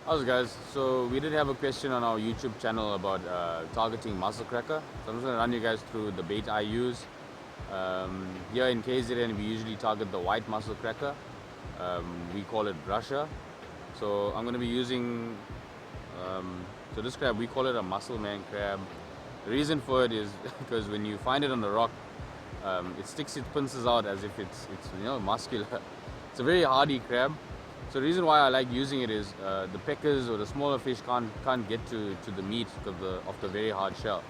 How's it, guys? So we did have a question on our YouTube channel about targeting mussel cracker. So I'm just going to run you guys through the bait I use. Here in KZN we usually target the white mussel cracker. We call it brusher. So I'm going to be using, so this crab, we call it a mussel man crab. The reason for it is because when you find it on the rock, it sticks its pincers out as if it's muscular. It's a very hardy crab. So the reason why I like using it is the peckers or the smaller fish can't get to the meat of the very hard shell.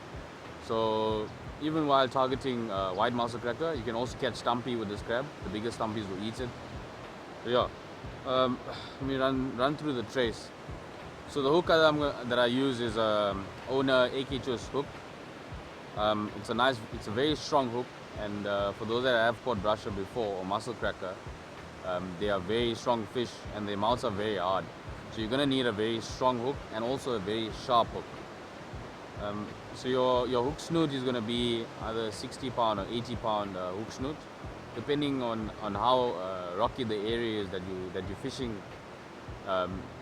So even while targeting white mussel cracker, you can also catch stumpy with this crab. The bigger stumpies will eat it. So yeah, let me run through the trace. So the hook that I use is Owner AK2's hook. It's a very strong hook, and for those that have caught brusher before or mussel cracker, they are very strong fish and their mouths are very hard. So you're gonna need a very strong hook and also a very sharp hook. So your hook snoot is gonna be either 60-pound or 80-pound hook snoot, depending on how rocky the area is that you're fishing.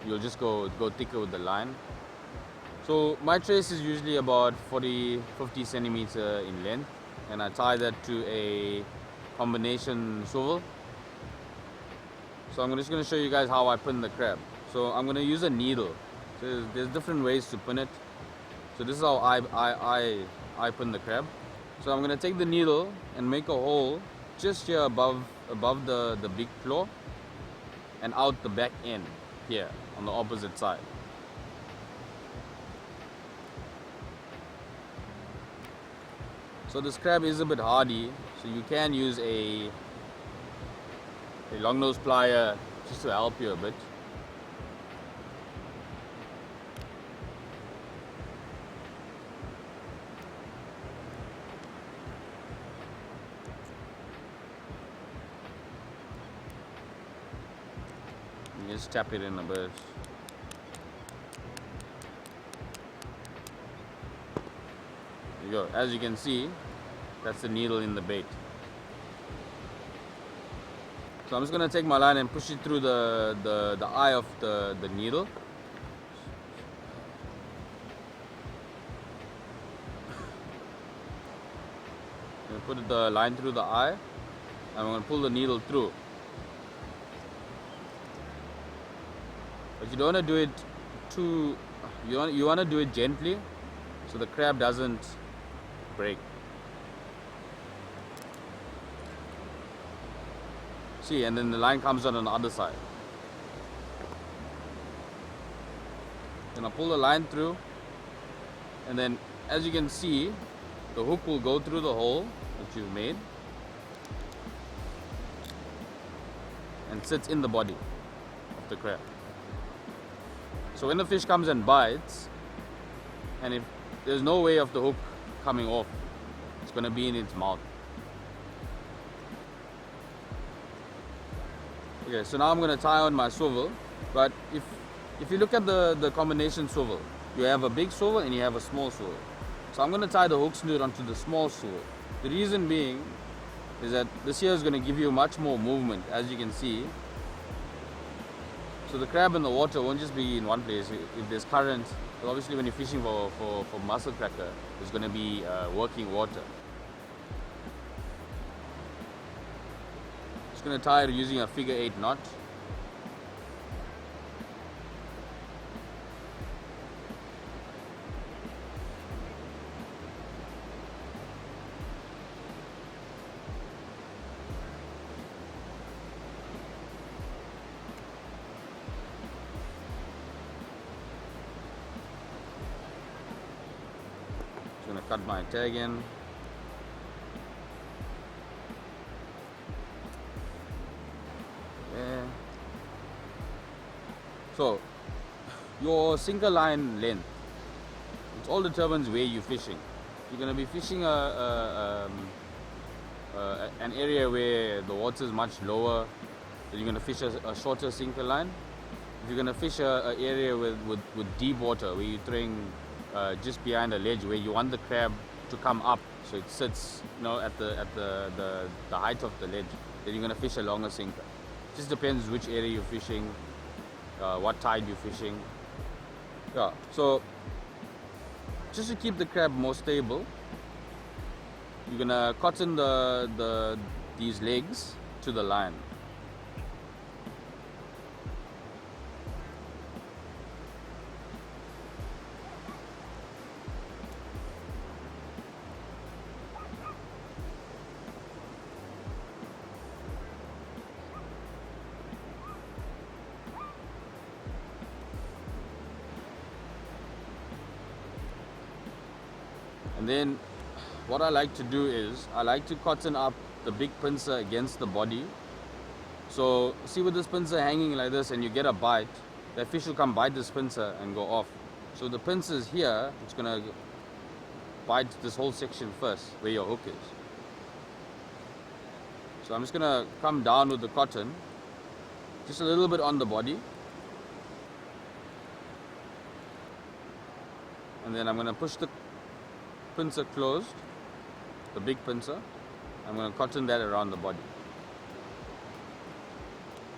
You'll just go thicker with the line. So my trace is usually about 40-50 centimeter in length, and I tie that to a combination swivel. So I'm just going to show you guys how I pin the crab. So I'm going to use a needle. So there's different ways to pin it. So this is how I pin the crab. So I'm going to take the needle and make a hole just here above the big claw and out the back end here on the opposite side. So this crab is a bit hardy, so you can use a long nose plier just to help you a bit. You just tap it in a bit. There you go. As you can see, that's the needle in the bait. So I'm just going to take my line and push it through the eye of the needle. I'm going to put the line through the eye, and I'm going to pull the needle through. But you don't want to do it too, you want to do it gently so the crab doesn't break. See, and then the line comes out on the other side. Then I pull the line through, and then as you can see, the hook will go through the hole that you've made and sits in the body of the crab. So when the fish comes and bites, and if there's no way of the hook coming off, it's going to be in its mouth. Okay, so now I'm going to tie on my swivel. But if you look at the combination swivel, you have a big swivel and you have a small swivel. So I'm going to tie the hook snoot onto the small swivel. The reason being is that this here is going to give you much more movement, as you can see. So the crab in the water won't just be in one place. If there's current, well, obviously when you're fishing for mussel cracker, there's going to be working water. Just going to tie it using a figure 8 knot. Just going to cut my tag in. So your sinker line length, it all determines where you're fishing. You're going to be fishing an area where the water is much lower, then you're going to fish a shorter sinker line. If you're going to fish an area with deep water, where you're throwing just behind a ledge, where you want the crab to come up, so it sits at the height of the ledge, then you're going to fish a longer sinker. Just depends which area you're fishing, what tide you're fishing. Yeah, so just to keep the crab more stable, you're gonna cotton these legs to the line. And then what I like to do is I like to cotton up the big pincer against the body. So see with this pincer hanging like this and you get a bite, the fish will come bite this pincer and go off. So the pincer is here, it's gonna bite this whole section first where your hook is. So I'm just gonna come down with the cotton, just a little bit on the body. And then I'm gonna push the pincer closed, the big pincer. I'm going to cotton that around the body.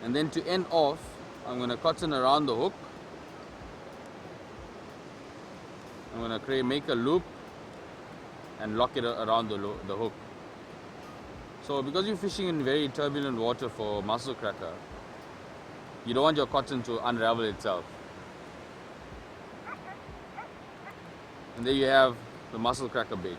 And then to end off, I'm going to cotton around the hook. I'm going to make a loop and lock it around the hook. So because you're fishing in very turbulent water for mussel cracker, you don't want your cotton to unravel itself. And there you have the mussel cracker bait.